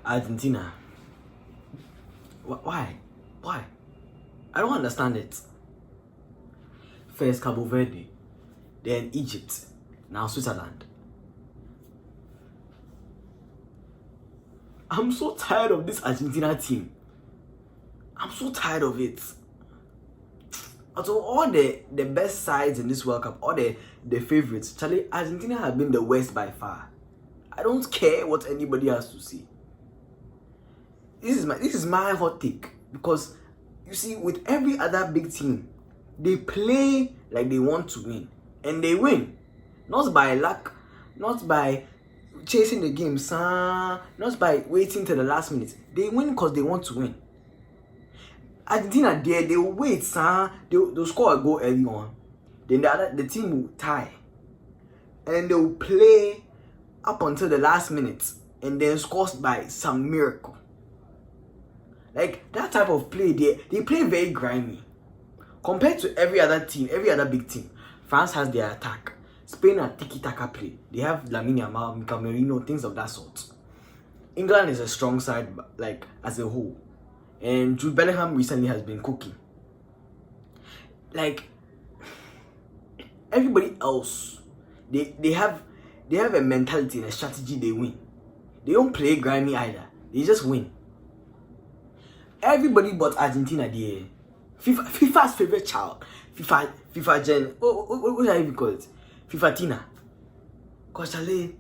Argentina. Why? Why? I don't understand it. First Cabo Verde, then Egypt, now Switzerland. I'm so tired of this Argentina team. I'm so tired of it. Also, all the best sides in this World Cup, all the favorites, Charlie, Argentina have been the worst by far. I don't care what anybody has to say. This is my hot take, because you see, with every other big team, they play like they want to win, and they win, not by luck, not by chasing the game, not by waiting till the last minute. They win because they want to win. Argentina, they will wait, they'll score a goal early on, then the team will tie, and they will play up until the last minute, and then score by some miracle. Like that type of play, they play very grimy compared to every other team, every other big team. France has their attack. Spain are tiki-taka play. They have Lamine Yamal, Mikel Merino, things of that sort. England is a strong side, like as a whole. And Jude Bellingham recently has been cooking. Like everybody else, they have a mentality and a strategy. They win. They don't play grimy either. They just win. Everybody but Argentina, FIFA's favorite child, FIFA Gen. What do I even call it? FIFA Tina. Cause Charlie,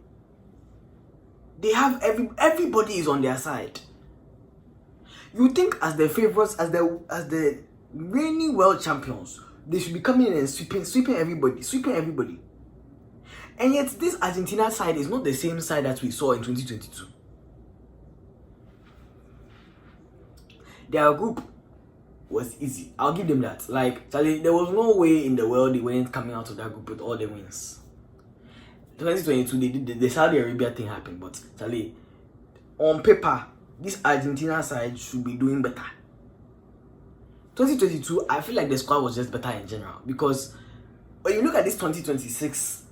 they have everybody is on their side. You think as the favorites, as the reigning world champions, they should be coming in and sweeping everybody. And yet this Argentina side is not the same side that we saw in 2022. Their group was easy. I'll give them that. Like, Charlie, there was no way in the world they weren't coming out of that group with all the wins. 2022, they did the Saudi Arabia thing happened, but Charlie, on paper, this Argentina side should be doing better. 2022, I feel like the squad was just better in general, because when you look at this 2026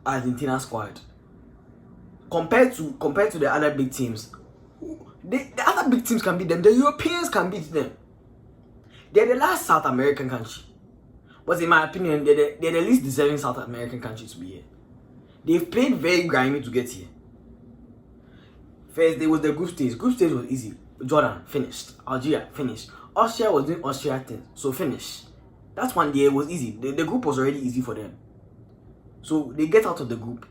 Argentina squad, compared to the other big teams, the other big teams can beat them. The Europeans can beat them. They're the last South American country, but in my opinion, they're the least deserving South American country to be here. They've played very grimy to get here. First, there was the group stage. Group stage was easy. Jordan finished. Algeria finished. Austria was doing Austria things, so finished. That's one day. It was easy. The group was already easy for them. So they get out of the group.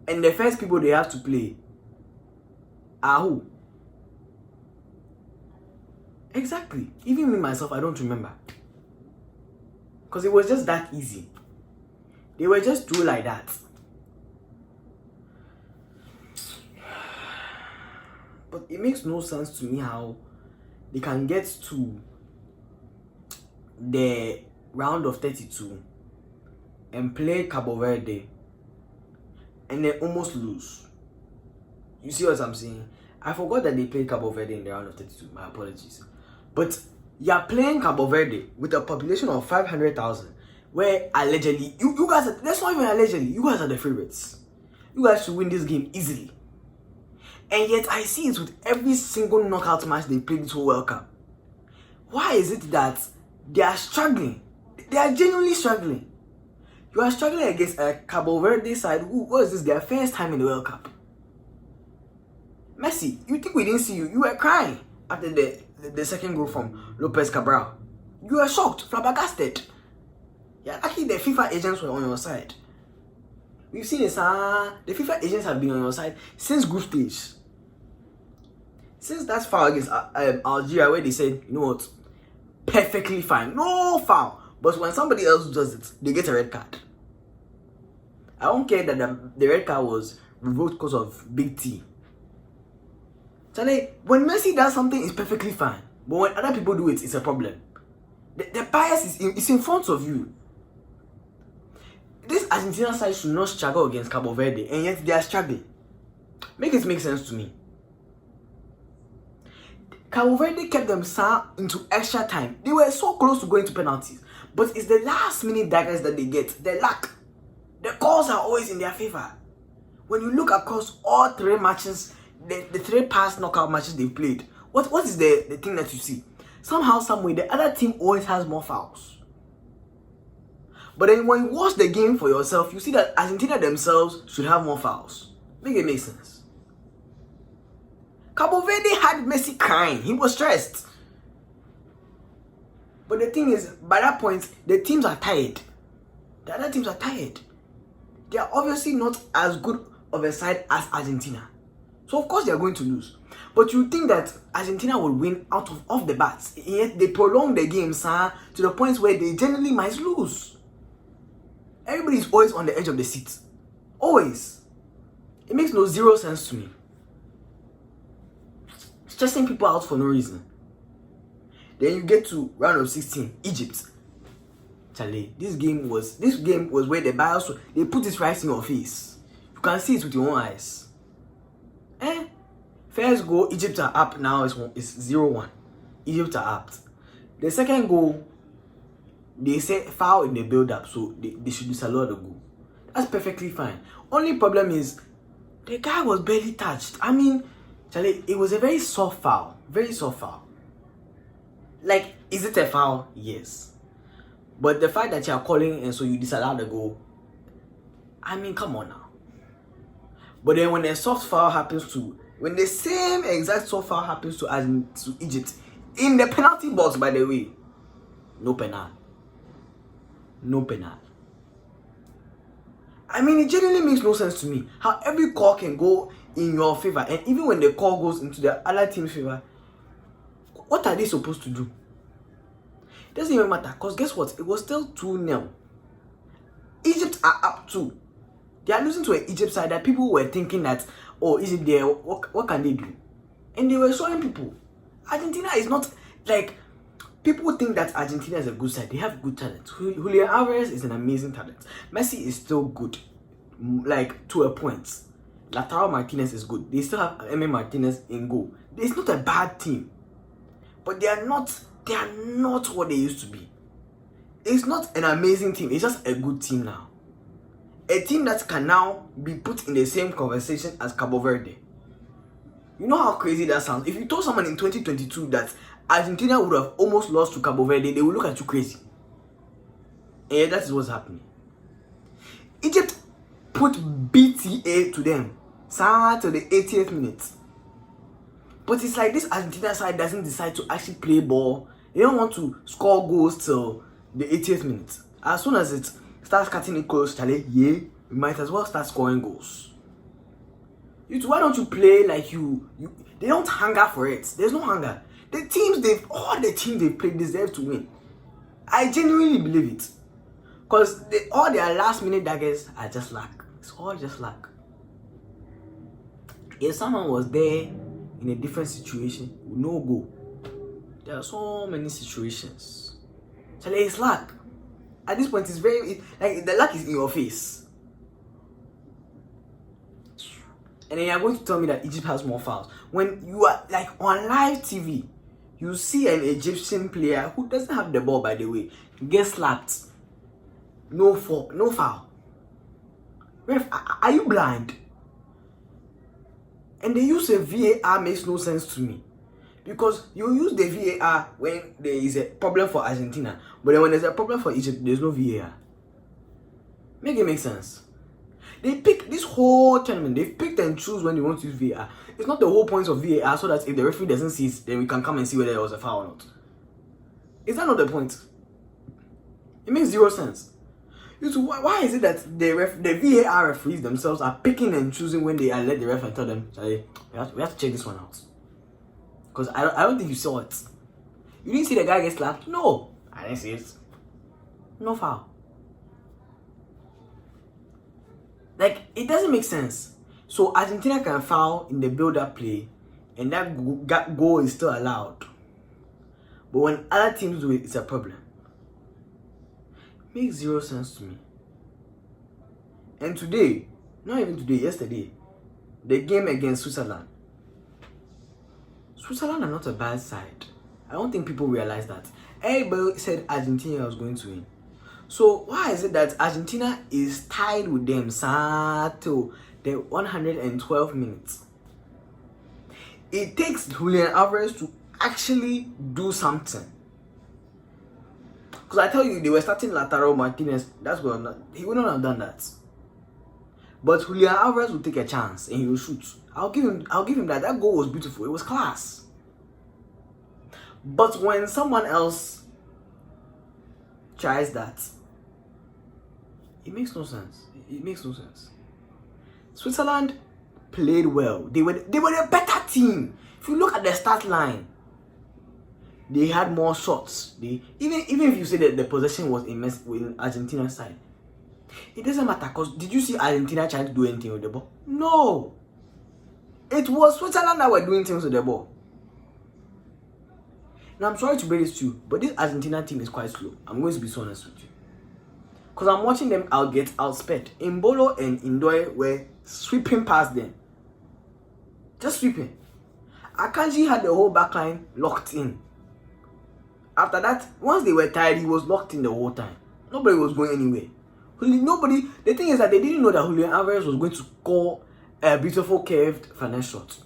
And the first people they have to play are who? Exactly. Even me myself, I don't remember. Because it was just that easy. They were just through like that. But it makes no sense to me how they can get to the round of 32 and play Cabo Verde and then almost lose. You see what I'm saying? I forgot that they played Cabo Verde in the round of 32. My apologies. But you're playing Cabo Verde with a population of 500,000, where allegedly, you guys are, that's not even allegedly, you guys are the favorites. You guys should win this game easily. And yet I see it with every single knockout match they play this whole World Cup. Why is it that they are struggling? They are genuinely struggling. You are struggling against a Cabo Verde side who was this their first time in the World Cup. Messi, you think we didn't see you? You were crying after the second goal from Lopez Cabral. You were shocked, flabbergasted. Yeah, actually the FIFA agents were on your side. We've seen this, the FIFA agents have been on your side since group stage. Since that foul against Algeria, where they said, you know what, perfectly fine, no foul. But when somebody else does it, they get a red card. I don't care that the red card was revoked because of Big T. Charlie, when Messi does something, it's perfectly fine. But when other people do it, it's a problem. The bias is in front of you. This Argentina side should not struggle against Cabo Verde, and yet they are struggling. Make it make sense to me. Cabo Verde kept them into extra time. They were so close to going to penalties. But it's the last minute daggers that they get. The luck. The calls are always in their favor. When you look across all three matches the three past knockout matches they played, what is the thing that you see? Somehow, someway, the other team always has more fouls. But then when you watch the game for yourself, you see that Argentina themselves should have more fouls. Make it make sense. Cabo Verde had Messi crying. He was stressed. But the thing is, by that point, the teams are tired. The other teams are tired. They are obviously not as good of a side as Argentina. So of course they are going to lose. But you think that Argentina will win out of off the bats. Yet they prolong the game, sir, to the point where they generally might lose. Everybody is always on the edge of the seat. Always. It makes zero sense to me. Stressing people out for no reason. Then you get to round of 16, Egypt. Charlie, this game was where the bias, they put it right in your face. You can see it with your own eyes. First goal, Egypt are up now. It's 0-1. Egypt are up. The second goal, they say foul in the build-up, so they should disallow the goal. That's perfectly fine. Only problem is the guy was barely touched. I mean, Charlie, it was a very soft foul. Very soft foul. Like, is it a foul? Yes. But the fact that you are calling and so you disallow the goal, I mean, come on now. But then when a soft foul happens to, when the same exact soft foul happens to Egypt, in the penalty box, by the way, no penal. No penal. I mean, it genuinely makes no sense to me how every call can go in your favor, and even when the call goes into the other team's favor, what are they supposed to do? It doesn't even matter, because guess what? It was still 2-0. Egypt are up 2. They are losing to an Egypt side that people were thinking that, oh, Egypt there, what can they do? And they were showing people. Argentina is not, like, people think that Argentina is a good side. They have good talent. Julian Alvarez is an amazing talent. Messi is still good, like, to a point. Lautaro Martinez is good. They still have Emi Martinez in goal. It's not a bad team. But they are not what they used to be. It's not an amazing team. It's just a good team now. A team that can now be put in the same conversation as Cabo Verde. You know how crazy that sounds? If you told someone in 2022 that Argentina would have almost lost to Cabo Verde, they would look at you crazy. And yeah, that is what's happening. Egypt put BTA to them till the 80th minute. But it's like this Argentina side doesn't decide to actually play ball. They don't want to score goals till the 80th minute. As soon as it starts cutting it close, Charlie, yeah, you might as well start scoring goals. Why don't you play like you? They don't hunger for it. There's no hunger. All the teams they've played deserve to win. I genuinely believe it. Because all their last minute daggers are just luck. It's all just luck. If someone was there in a different situation, no go. There are so many situations. So it's luck. At this point, like the luck is in your face. And then you're going to tell me that Egypt has more fouls. When you are like on live TV, you see an Egyptian player who doesn't have the ball, by the way, get slapped. No foul. Ref, are you blind? And they use a VAR makes no sense to me. Because you use the VAR when there is a problem for Argentina. But then when there's a problem for Egypt, there's no VAR. Make it make sense. They pick this whole tournament. They've picked and choose when they want to use VAR. It's not the whole point of VAR so that if the referee doesn't see it, then we can come and see whether there was a foul or not. Is that not the point? It makes zero sense. Why is it that the VAR referees themselves are picking and choosing when they let the ref and tell them, we have to check this one out? Because I don't think you saw it. You didn't see the guy get slapped? No, I didn't see it. No foul. Like, it doesn't make sense. So Argentina can foul in the build-up play, and that goal is still allowed. But when other teams do it, it's a problem. It makes zero sense to me. And today, not even today, yesterday, the game against Switzerland. Switzerland are not a bad side. I don't think people realize that. Everybody said Argentina was going to win. So why is it that Argentina is tied with them till the 112 minutes? it takes Julian Alvarez to actually do something. Because I tell you, they were starting Lautaro Martinez. That's what he wouldn't have done that. But Julian Alvarez will take a chance and he will shoot. I'll give him that. That goal was beautiful. It was class. But when someone else tries that, it makes no sense. It makes no sense. Switzerland played well. They were a better team. If you look at the start line, they had more shots. Even if you say that the possession was in Argentina's side, it doesn't matter. Because did you see Argentina trying to do anything with the ball? No. It was Switzerland that were doing things with the ball. Now I'm sorry to break this to you, but this Argentina team is quite slow. I'm going to be so honest with you. Because I'm watching them get outsped. Mbolo and Ndoye were sweeping past them. Just sweeping. Akanji had the whole backline locked in. After that, once they were tired, he was locked in the whole time. Nobody was going anywhere. The thing is that they didn't know that Julian Alvarez was going to score a beautiful curved finesse shot.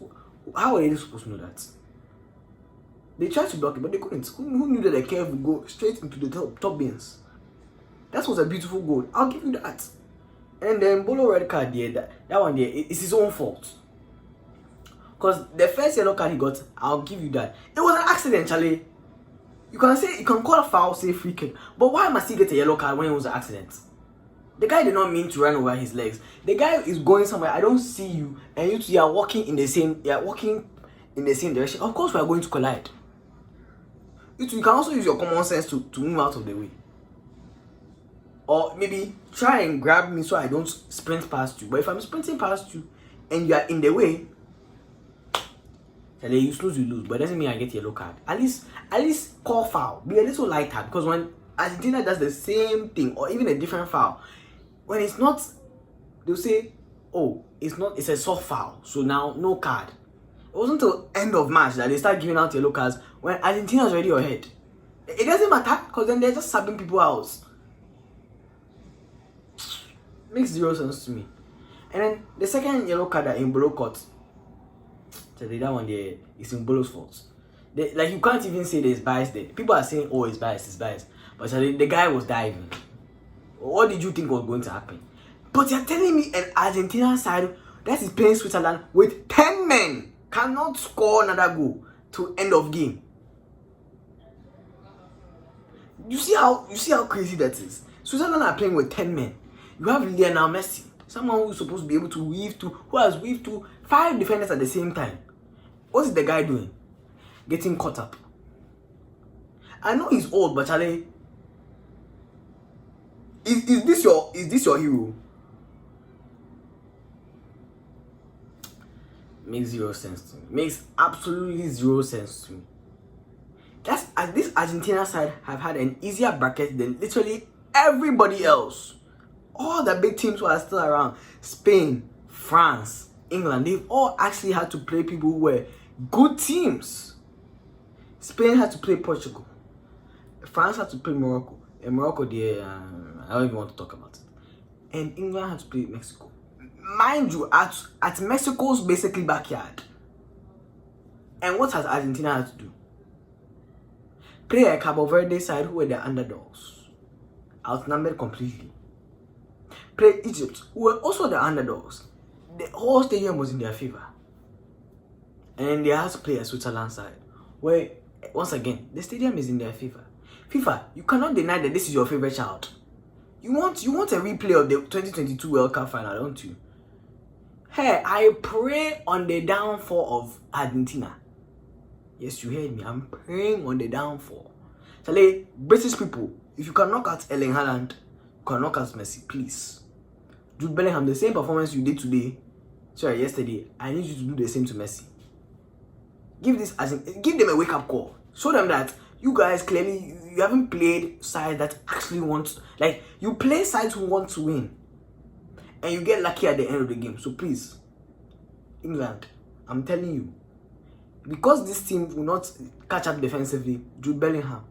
How were they supposed to know that? They tried to block it, but they couldn't. Who knew that the curve would go straight into the top bins? That was a beautiful goal. I'll give you that. And then Mbolo red card there, that one there, it's his own fault. Because the first yellow card he got, I'll give you that. It was an accident, Charlie. You can call a foul, say free kick. But why must he get a yellow card when it was an accident? The guy did not mean to run over his legs. The guy is going somewhere. I don't see you, and you two are walking in the same. You are walking in the same direction. Of course, we are going to collide. You two, you can also use your common sense to move out of the way. Or maybe try and grab me so I don't sprint past you. But if I'm sprinting past you and you are in the way, you snooze, you lose. But it doesn't mean I get yellow card. At least call foul. Be a little lighter, because when Argentina does the same thing or even a different foul, when it's not, they'll say, oh, it's a soft foul, so now no card. It wasn't until end of match that they start giving out yellow cards when Argentina's already ahead. It doesn't matter, because then they're just subbing people out. Makes zero sense to me. And then the second yellow card that Mbolo caught, that one there is Mbolo's fault. You can't even say there's bias there. People are saying, oh, it's bias. But the guy was diving. What did you think was going to happen? But you're telling me an Argentina side that is playing Switzerland with 10 men cannot score another goal to end of game. You see how crazy that is? Switzerland are playing with 10 men. You have Lionel Messi, someone who is supposed to be able to who has weaved to 5 defenders at the same time. What is the guy doing? Getting caught up. I know he's old, but Charlie, is this your hero? Makes zero sense to me. Makes absolutely zero sense to me. This Argentina side have had an easier bracket than literally everybody else. All the big teams who are still around, Spain, France, England, they've all actually had to play people who were good teams. Spain had to play Portugal. France had to play Morocco. And Morocco, I don't even want to talk about it. And England had to play Mexico. Mind you, at Mexico's basically backyard. And what has Argentina had to do? Play a Cabo Verde side who were the underdogs. Outnumbered completely. Play Egypt, who were also the underdogs. The whole stadium was in their favor. And then they had to play a Switzerland side, where, once again, the stadium is in their favor. FIFA, you cannot deny that this is your favorite child. You want a replay of the 2022 World Cup final, don't you? Hey, I pray on the downfall of Argentina. Yes, you heard me. I'm praying on the downfall. Charlie, British people, if you can knock out Erling Haaland, you can knock out Messi, please. Jude Bellingham, the same performance you did yesterday, I need you to do the same to Messi. Give them a wake-up call. Show them that you guys clearly, you haven't played sides that actually want, you play sides who want to win. And you get lucky at the end of the game. So please, England, I'm telling you, because this team will not catch up defensively, Jude Bellingham,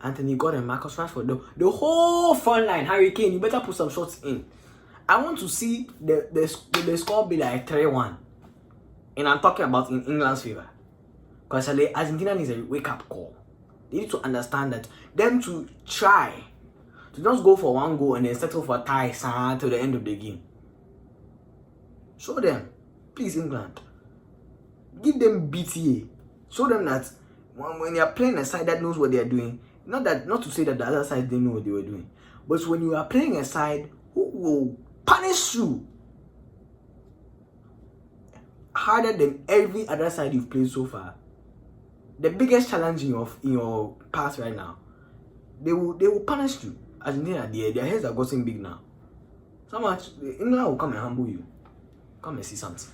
Anthony Gordon, Marcus Rashford, the whole front line, Harry Kane, you better put some shots in. I want to see the score be like 3-1. And I'm talking about in England's favor. Because Argentina needs a wake-up call. They need to understand that them to try to just go for one goal and then settle for ties till the end of the game. Show them, please, England. Give them BTA. Show them that when you are playing a side that knows what they are doing, not to say that the other side didn't know what they were doing, but when you are playing a side who will punish you harder than every other side you've played so far, the biggest challenge in your past right now, they will punish you. Argentina, their heads are getting big now. So much England will come and humble you. Come and see something.